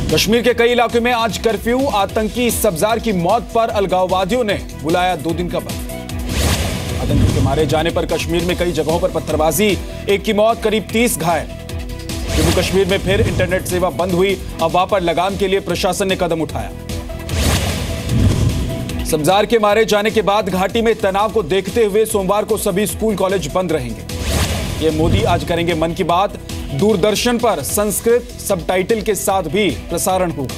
कश्मीर के कई इलाकों में आज कर्फ्यू। आतंकी सब्जार की मौत पर अलगाववादियों ने बुलाया 2 दिन का बंद। आतंकी के मारे जाने पर कश्मीर में कई जगहों पर पत्थरबाजी, 1 की मौत, करीब 30 घायल। जम्मू कश्मीर में फिर इंटरनेट सेवा बंद हुई। अफवाह पर लगाम के लिए प्रशासन ने कदम उठाया। सब्जार के मारे जाने के बाद घाटी में तनाव को देखते हुए सोमवार को सभी स्कूल कॉलेज बंद रहेंगे। ये मोदी आज करेंगे मन की बात। दूरदर्शन पर संस्कृत सबटाइटल के साथ भी प्रसारण होगा।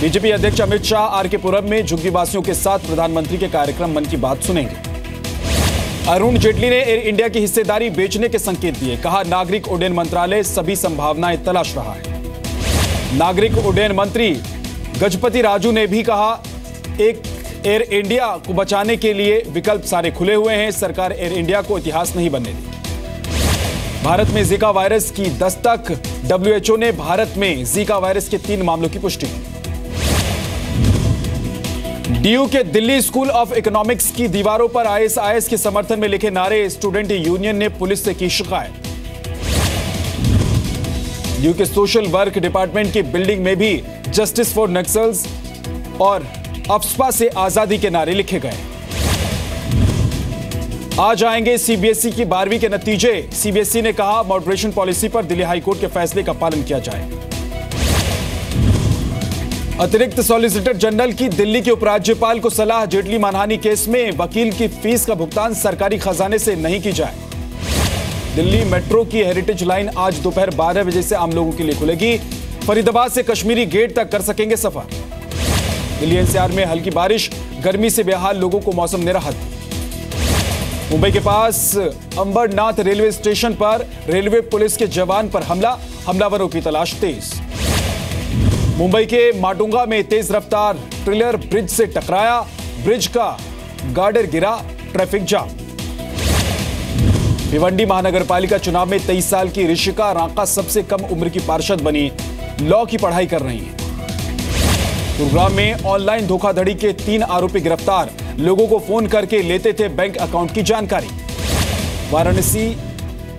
बीजेपी अध्यक्ष अमित शाह आरके पुरम में झुग्गीवासियों के साथ प्रधानमंत्री के कार्यक्रम मन की बात सुनेंगे। अरुण जेटली ने एयर इंडिया की हिस्सेदारी बेचने के संकेत दिए। कहा, नागरिक उड्डयन मंत्रालय सभी संभावनाएं तलाश रहा है। नागरिक उड्डयन मंत्री गजपति राजू ने भी कहा, एक एयर इंडिया को बचाने के लिए विकल्प सारे खुले हुए हैं। सरकार एयर इंडिया को इतिहास नहीं बनने देगी। भारत में जीका वायरस की दस्तक। WHO ने भारत में जीका वायरस के 3 मामलों की पुष्टि की। DU के दिल्ली स्कूल ऑफ इकोनॉमिक्स की दीवारों पर ISIS के समर्थन में लिखे नारे। स्टूडेंट यूनियन ने पुलिस से की शिकायत। DU के सोशल वर्क डिपार्टमेंट की बिल्डिंग में भी जस्टिस फॉर नक्सल्स और अफस्पा से आजादी के नारे लिखे गए। आज आएंगे CBSE की 12वीं के नतीजे। CBSE ने कहा, मॉडरेशन पॉलिसी पर दिल्ली हाईकोर्ट के फैसले का पालन किया जाए। अतिरिक्त सॉलिसिटर जनरल की दिल्ली के उपराज्यपाल को सलाह, जेटली मानहानि केस में वकील की फीस का भुगतान सरकारी खजाने से नहीं की जाए। दिल्ली मेट्रो की हेरिटेज लाइन आज दोपहर 12 बजे से आम लोगों के लिए खुलेगी। फरीदाबाद से कश्मीरी गेट तक कर सकेंगे सफर। दिल्ली NCR में हल्की बारिश, गर्मी से बेहाल लोगों को मौसम ने राहत दी। मुंबई के पास अंबरनाथ रेलवे स्टेशन पर रेलवे पुलिस के जवान पर हमला, हमलावरों की तलाश तेज। मुंबई के माटुंगा में तेज रफ्तार ट्रेलर ब्रिज से टकराया, ब्रिज का गार्डर गिरा, ट्रैफिक जाम। भिवंडी महानगरपालिका चुनाव में 23 साल की ऋषिका रांका सबसे कम उम्र की पार्षद बनी। लॉ की पढ़ाई कर रही है। गुरुग्राम में ऑनलाइन धोखाधड़ी के 3 आरोपी गिरफ्तार। लोगों को फोन करके लेते थे बैंक अकाउंट की जानकारी। वाराणसी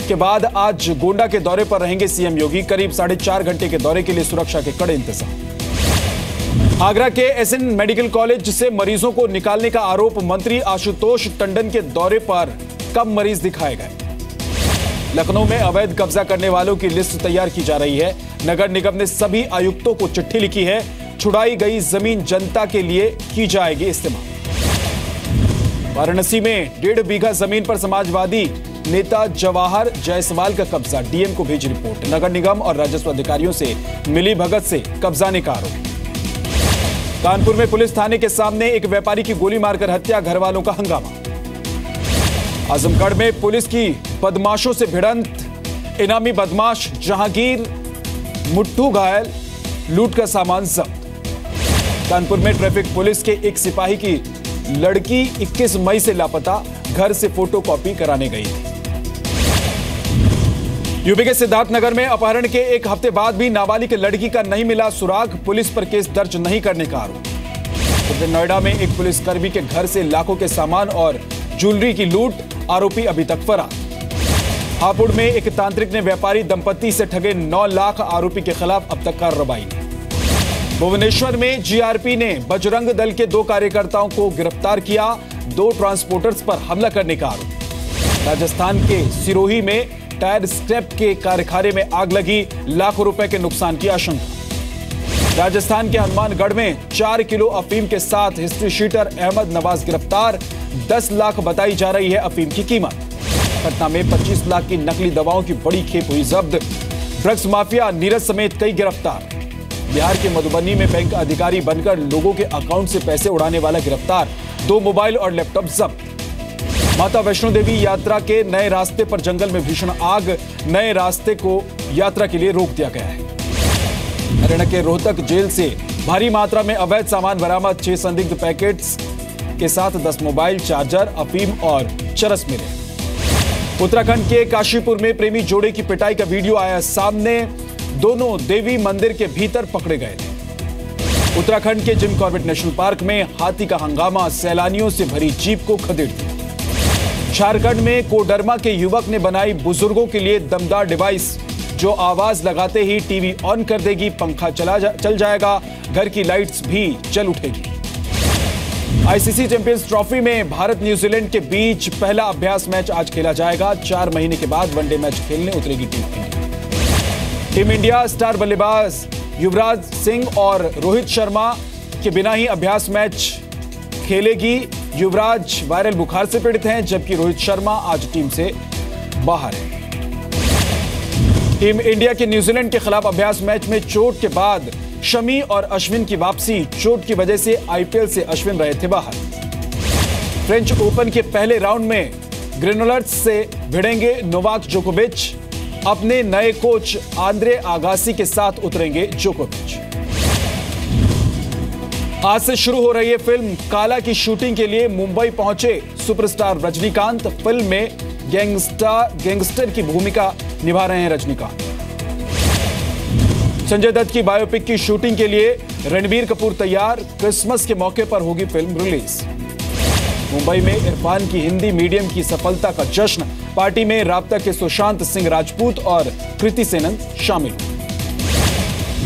के बाद आज गोंडा के दौरे पर रहेंगे सीएम योगी। करीब 4.5 घंटे के दौरे के लिए सुरक्षा के कड़े इंतजाम। आगरा के SN मेडिकल कॉलेज से मरीजों को निकालने का आरोप। मंत्री आशुतोष टंडन के दौरे पर कम मरीज दिखाए गए। लखनऊ में अवैध कब्जा करने वालों की लिस्ट तैयार की जा रही है। नगर निगम ने सभी आयुक्तों को चिट्ठी लिखी है। छुड़ाई गई जमीन जनता के लिए की जाएगी इस्तेमाल। वाराणसी में 1.5 बीघा जमीन पर समाजवादी नेता जवाहर जायसवाल का कब्जा। DM को भेजी रिपोर्ट। नगर निगम और राजस्व अधिकारियों से मिली भगत से कब्जाने का आरोप। कानपुर में पुलिस थाने के सामने एक व्यापारी की गोली मारकर हत्या, घर वालों का हंगामा। आजमगढ़ में पुलिस की बदमाशों से भिड़ंत, इनामी बदमाश जहांगीर मुट्ठू घायल, लूट का सामान जब्त। कानपुर में ट्रैफिक पुलिस के एक सिपाही की लड़की 21 मई से लापता, घर से फोटोकॉपी कराने गई थी। यूपी के सिद्धार्थनगर में अपहरण के 1 हफ्ते बाद भी नाबालिग लड़की का नहीं मिला सुराग। पुलिस पर केस दर्ज नहीं करने का आरोप। नोएडा में एक पुलिसकर्मी के घर से लाखों के सामान और ज्वेलरी की लूट, आरोपी अभी तक फरार। हापुड़ में एक तांत्रिक ने व्यापारी दंपति से ठगे 9 लाख, आरोपी के खिलाफ अब तक कार्रवाई नहीं। भुवनेश्वर में GRP ने बजरंग दल के 2 कार्यकर्ताओं को गिरफ्तार किया। 2 ट्रांसपोर्टर्स पर हमला करने का आरोप। राजस्थान के सिरोही में टायर स्क्रैप के कारखाने में आग लगी, लाखों रुपए के नुकसान की आशंका। राजस्थान के हनुमानगढ़ में 4 किलो अफीम के साथ हिस्ट्री शीटर अहमद नवाज गिरफ्तार। 10 लाख बताई जा रही है अफीम की कीमत। पटना में 25 लाख की नकली दवाओं की बड़ी खेप हुई जब्त। ड्रग्स माफिया नीरज समेत कई गिरफ्तार। बिहार के मधुबनी में बैंक अधिकारी बनकर लोगों के अकाउंट से पैसे उड़ाने वाला गिरफ्तार। 2 मोबाइल और लैपटॉप जब्त। माता वैष्णो देवी यात्रा के नए रास्ते पर जंगल में भीषण आग। नए रास्ते को यात्रा के लिए रोक दिया गया है। हरियाणा के रोहतक जेल से भारी मात्रा में अवैध सामान बरामद। 6 संदिग्ध पैकेट्स के साथ 10 मोबाइल, चार्जर, अफीम और चरस मिले। उत्तराखंड के काशीपुर में प्रेमी जोड़े की पिटाई का वीडियो आया सामने। दोनों देवी मंदिर के भीतर पकड़े गए थे। उत्तराखंड के जिम कॉर्बेट नेशनल पार्क में हाथी का हंगामा, सैलानियों से भरी जीप को खदेड़ दिया। झारखंड में कोडरमा के युवक ने बनाई बुजुर्गों के लिए दमदार डिवाइस। जो आवाज लगाते ही टीवी ऑन कर देगी, पंखा चल जाएगा, घर की लाइट्स भी चल उठेगी। आईसीसी चैंपियंस ट्रॉफी में भारत न्यूजीलैंड के बीच पहला अभ्यास मैच आज खेला जाएगा। 4 महीने के बाद वनडे मैच खेलने उतरेगी team India. Team India star बल्लेबाज युवराज सिंह और रोहित शर्मा के बिना ही अभ्यास मैच खेलेगी। युवराज वायरल बुखार से पीड़ित हैं, जबकि रोहित शर्मा आज टीम से बाहर है। टीम इंडिया के न्यूजीलैंड के खिलाफ अभ्यास मैच में चोट के बाद शमी और अश्विन की वापसी। चोट की वजह से आईपीएल से अश्विन रहे थे बाहर। फ्रेंच ओपन के पहले राउंड में ग्रेनोलर्स से भिड़ेंगे नोवाक जोकोविच। अपने नए कोच आंद्रे आगासी के साथ उतरेंगे जोकोविच। आज से शुरू हो रही है फिल्म काला की शूटिंग के लिए मुंबई पहुंचे सुपरस्टार रजनीकांत। फिल्म में गैंगस्टर की भूमिका निभा रहे हैं रजनीकांत। संजय दत्त की बायोपिक की शूटिंग के लिए रणबीर कपूर तैयार। क्रिसमस के मौके पर होगी फिल्म रिलीज। मुंबई में इरफान की हिंदी मीडियम की सफलता का जश्न। पार्टी में राबता के सुशांत सिंह राजपूत और कृति सेनन शामिल।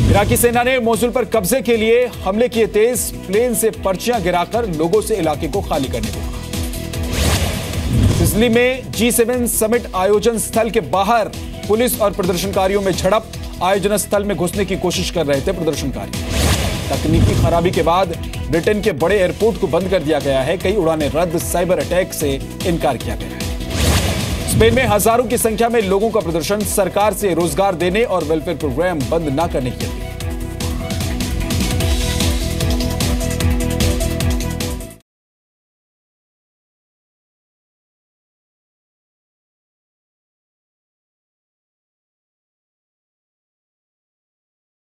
इराकी सेना ने मोसुल पर कब्जे के लिए हमले किए तेज। प्लेन से पर्चियां गिराकर लोगों से इलाके को खाली करने को कहा। दिल्ली में G7 समिट आयोजन स्थल के बाहर पुलिस और प्रदर्शनकारियों में झड़प। आयोजन स्थल में घुसने की कोशिश कर रहे थे प्रदर्शनकारी। तकनीकी खराबी के बाद ब्रिटेन के बड़े एयरपोर्ट को बंद कर दिया गया है। कई उड़ानें रद्द। साइबर अटैक से इनकार किया गया है। स्पेन में हजारों की संख्या में लोगों का प्रदर्शन। सरकार से रोजगार देने और वेलफेयर प्रोग्राम बंद न करने की अपील।